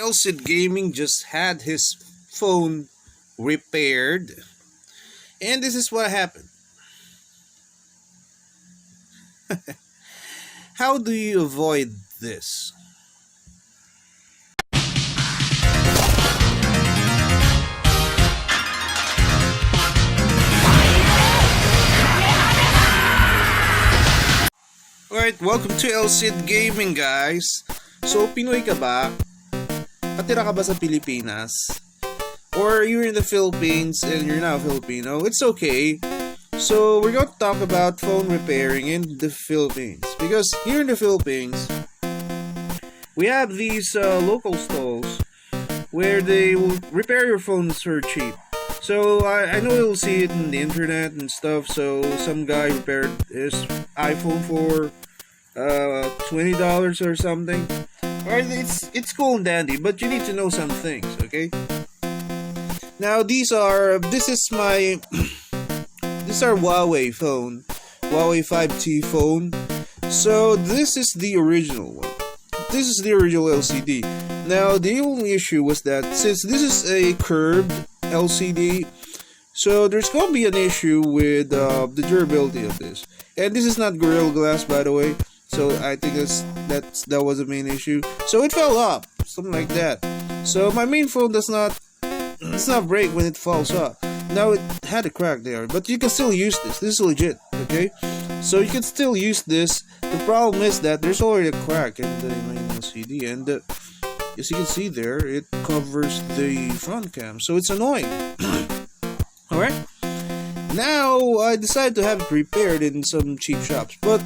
LCD Gaming just had his phone repaired, and this is what happened. How do you avoid this? Alright, welcome to LCD Gaming, guys. So, Pinoy ka ba? Patira ka ba sa Pilipinas? Or you're in the Philippines and you're not Filipino? It's okay. So, we're going to talk about phone repairing in the Philippines. Because here in the Philippines, we have these local stalls where they will repair your phones for cheap. So, I know you'll see it in the internet and stuff. So, some guy repaired his iPhone for $20 or something. Alright, it's cool and dandy, but you need to know some things, okay? Now, this is my this is our Huawei phone, Huawei 5T phone. So this is the original one. This is the original LCD. Now, the only issue was that since this is a curved LCD, so there's gonna be an issue with the durability of this. And this is not Gorilla Glass, by the way. So I think that was the main issue. So it fell off, something like that. So my main phone does not break when it falls off. Now it had a crack there, but you can still use this. This is legit, okay? So you can still use this. The problem is that there's already a crack in the main LCD, and as you can see there, it covers the front cam, so it's annoying. Alright? Now I decided to have it repaired in some cheap shops, but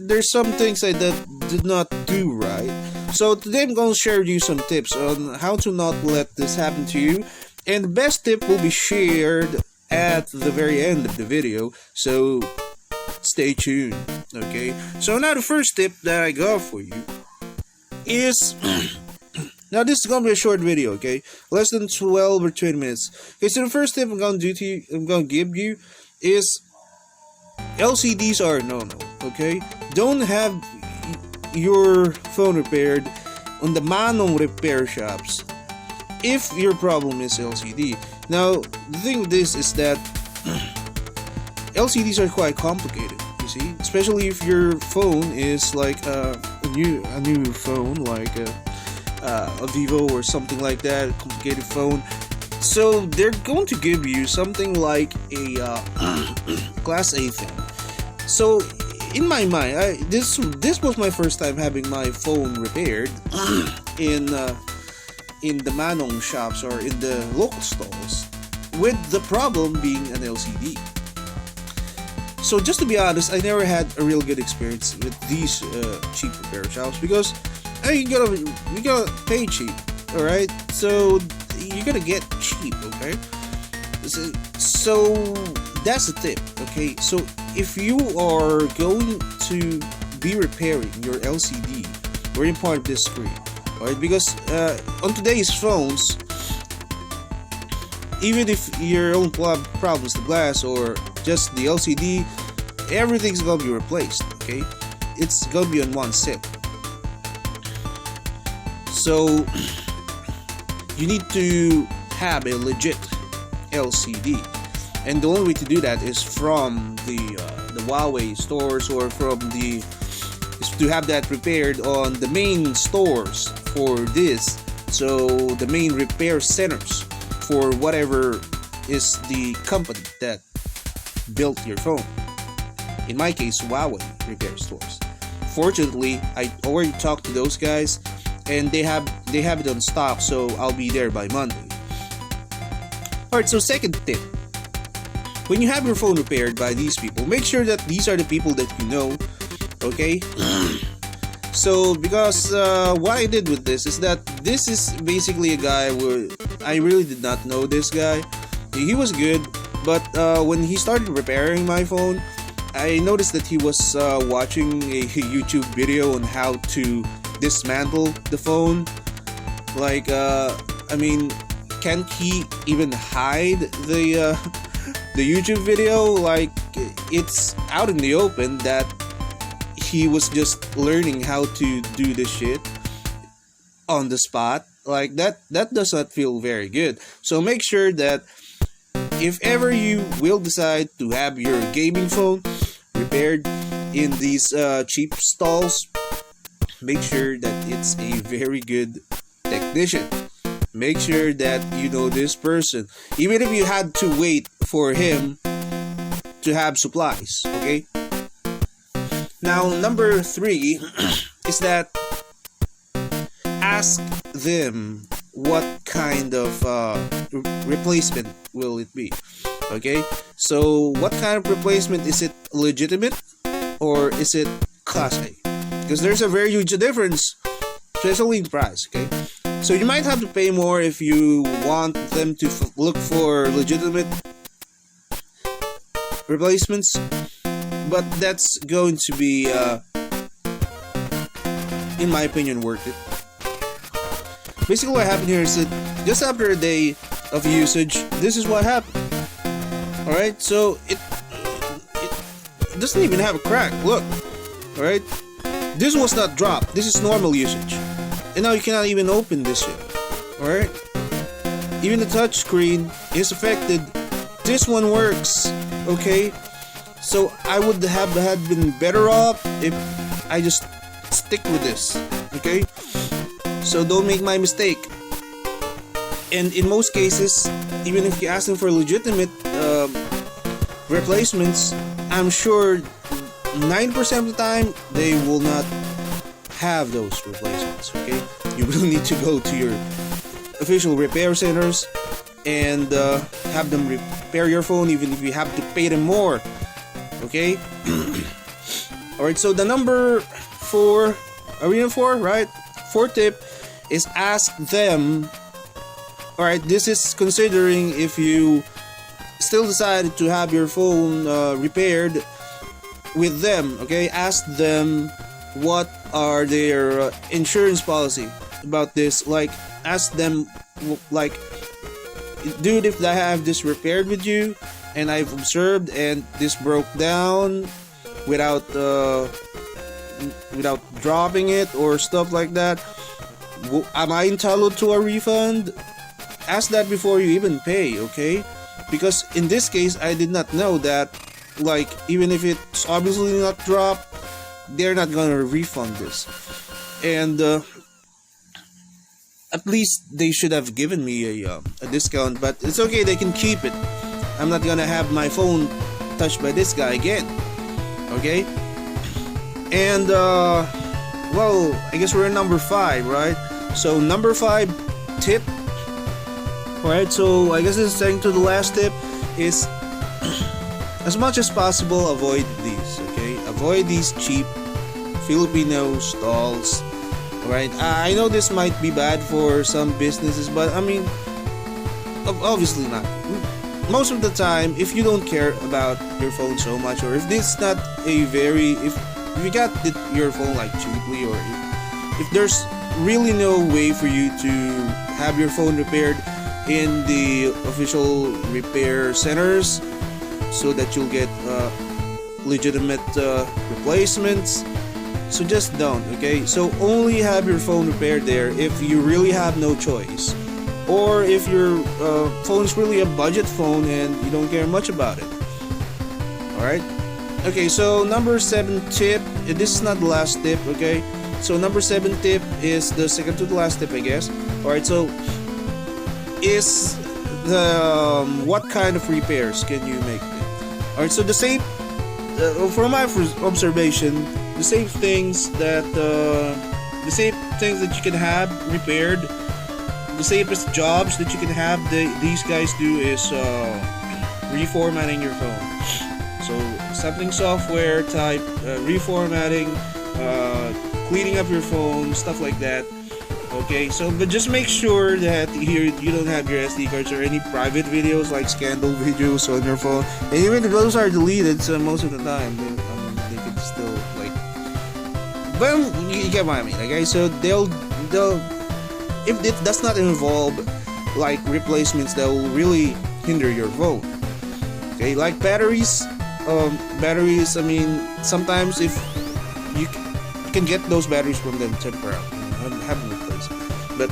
there's some things I did not do right. So today I'm going to share with you some tips on how to not let this happen to you. And the best tip will be shared at the very end of the video. So stay tuned. Okay. So now the first tip that I got for you is now this is going to be a short video. Okay. Less than 12 or 20 minutes. Okay. So the first tip I'm going to give you is LCDs are no. Okay. Don't have your phone repaired on the manong repair shops if your problem is LCD. Now, the thing with this is that LCDs are quite complicated, you see, especially if your phone is like a new phone, like a Vivo or something like that, a complicated phone. So they're going to give you something like a Class A thing. So in my mind, this was my first time having my phone repaired in the manong shops or in the local stalls, with the problem being an LCD. So just to be honest, I never had a real good experience with these cheap repair shops because you gotta pay cheap, all right? So you gotta get cheap, okay? So that's the tip, okay? So if you are going to be repairing your LCD or any part of this screen, alright, because on today's phones, even if your own problem is the glass or just the LCD, everything's gonna be replaced, okay? It's gonna be on one set. So you need to have a legit LCD, and the only way to do that is from the Huawei stores, or is to have that repaired on the main stores for this. So the main repair centers for whatever is the company that built your phone. In my case, Huawei repair stores. Fortunately, I already talked to those guys, and they have it on stock, so I'll be there by Monday. Alright, so second tip. When you have your phone repaired by these people, make sure that these are the people that you know, okay? So, because what I did with this is that this is basically a guy where I really did not know this guy. He was good, but when he started repairing my phone, I noticed that he was watching a YouTube video on how to dismantle the phone. Like, I mean, can't he even hide the YouTube video? Like, it's out in the open that he was just learning how to do this shit. on the spot. Like that does not feel very good. So make sure that if ever you will decide to have your gaming phone repaired in these cheap stalls, make sure that it's a very good technician. Make sure that you know this person, even if you had to wait for him to have supplies. Okay. Now, number 3 is that ask them what kind of replacement will it be. Okay, so what kind of replacement? Is it legitimate or is it class A? Because there's a very huge difference, especially in price. Okay, so you might have to pay more if you want them to look for legitimate replacements, but that's going to be in my opinion worth it. Basically what happened here is that just after a day of usage, this is what happened. Alright, so it doesn't even have a crack. Look, alright, this was not dropped. This is normal usage, and now you cannot even open this shit. Alright, even the touch screen is affected. This one works. Okay, so I would have been better off if I just stick with this. Okay, so don't make my mistake. And in most cases, even if you ask them for legitimate replacements, I'm sure 9% of the time they will not have those replacements. Okay, you will need to go to your official repair centers and have them repair your phone, even if you have to pay them more. Okay. Alright, so the number 4, are we in 4, right? 4th tip is ask them. Alright, this is considering if you still decided to have your phone repaired with them. Okay, ask them what are their insurance policy about this. Like, ask them, like, dude, if I have this repaired with you and I've observed and this broke down without dropping it or stuff like that, am I entitled to a refund? Ask that before you even pay. Okay, because in this case I did not know that, like, even if it's obviously not dropped, they're not gonna refund this. And at least they should have given me a discount, but it's okay, they can keep it. I'm not gonna have my phone touched by this guy again. Okay, and well, I guess we're in number 5, right? So number 5 tip. Alright, so I guess this is second to the last tip is as much as possible avoid these. Okay, avoid these cheap Filipino stalls. Right, I know this might be bad for some businesses, but I mean, obviously not. Most of the time, if you don't care about your phone so much, or if this is not a very, if you got your phone like cheaply, or if there's really no way for you to have your phone repaired in the official repair centers so that you'll get legitimate replacements, so just don't. Okay, so only have your phone repaired there if you really have no choice, or if your phone's really a budget phone and you don't care much about it. Alright, okay, so number 7 tip, this is not the last tip. Okay, so number 7 tip is the second to the last tip, I guess. Alright, so is the what kind of repairs can you make? Alright, so the same from my observation, the same things that you can have repaired, the safest jobs that you can have these guys do is reformatting your phone. So something software type reformatting, cleaning up your phone, stuff like that. Okay, so but just make sure that you don't have your SD cards or any private videos like scandal videos on your phone. And even if those are deleted, so most of the time they can still, like, but you get what I mean. Okay, so they'll if it does not involve like replacements that will really hinder your phone. Okay, like batteries. Batteries, I mean, sometimes if you can get those batteries from them temporarily, have them replaced. but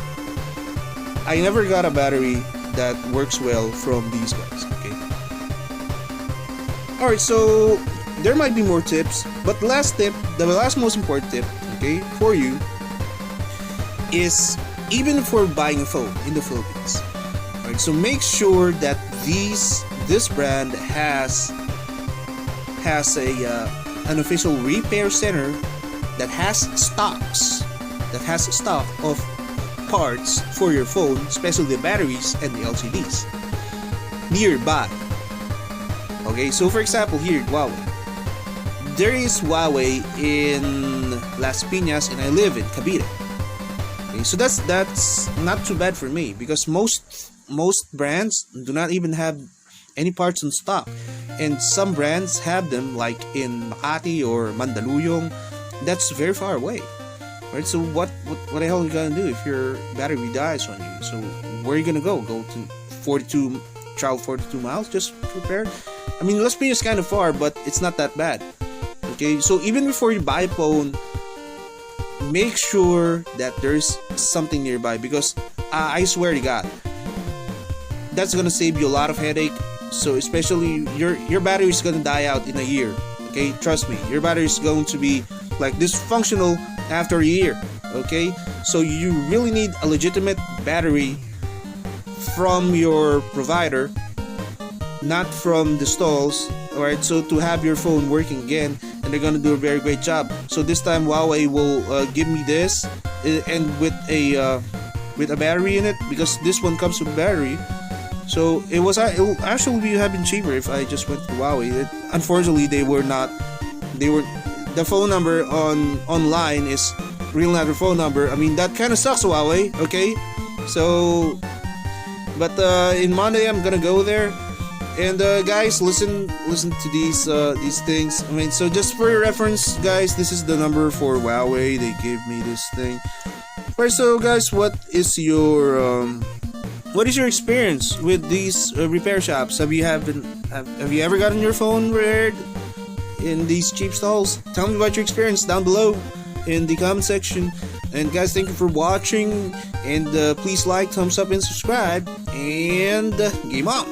I never got a battery that works well from these guys. Okay. Alright, so there might be more tips, but the last most important tip, okay, for you is even for buying a phone in the Philippines. Alright, so make sure that this brand has an official repair center that has stock of parts for your phone, especially the batteries and the LCDs nearby. Okay, so for example, here at Huawei, there is Huawei in Las Piñas, and I live in Cavite. Okay, so that's not too bad for me, because most brands do not even have any parts in stock, and some brands have them, like in Makati or Mandaluyong. That's very far away, right? So what the hell are you gonna do if your battery dies on you? So where are you gonna go to travel 42 miles just to repair? I mean, Las Piñas is kind of far, but it's not that bad. Okay, so even before you buy a phone, make sure that there's something nearby, because I swear to God, that's gonna save you a lot of headache. So especially your battery is gonna die out in a year. Okay, trust me, your battery is going to be like dysfunctional after a year. Okay, so you really need a legitimate battery from your provider, not from the stalls. Alright, so to have your phone working again, and they're gonna do a very great job. So this time Huawei will give me this, and with a battery in it, because this one comes with a battery. So it will actually have been cheaper if I just went to Huawei. Unfortunately, the phone number online is real, not their phone number. I mean, that kind of sucks, Huawei. Okay, so but in Monday I'm gonna go there, and guys, listen to these things. I mean, so just for your reference, guys, this is the number for Huawei. They gave me this thing. Alright, so guys, what is your experience with these repair shops? Have you ever gotten your phone repaired in these cheap stalls? Tell me about your experience down below in the comment section. And guys, thank you for watching, and please like, thumbs up, and subscribe, and game on.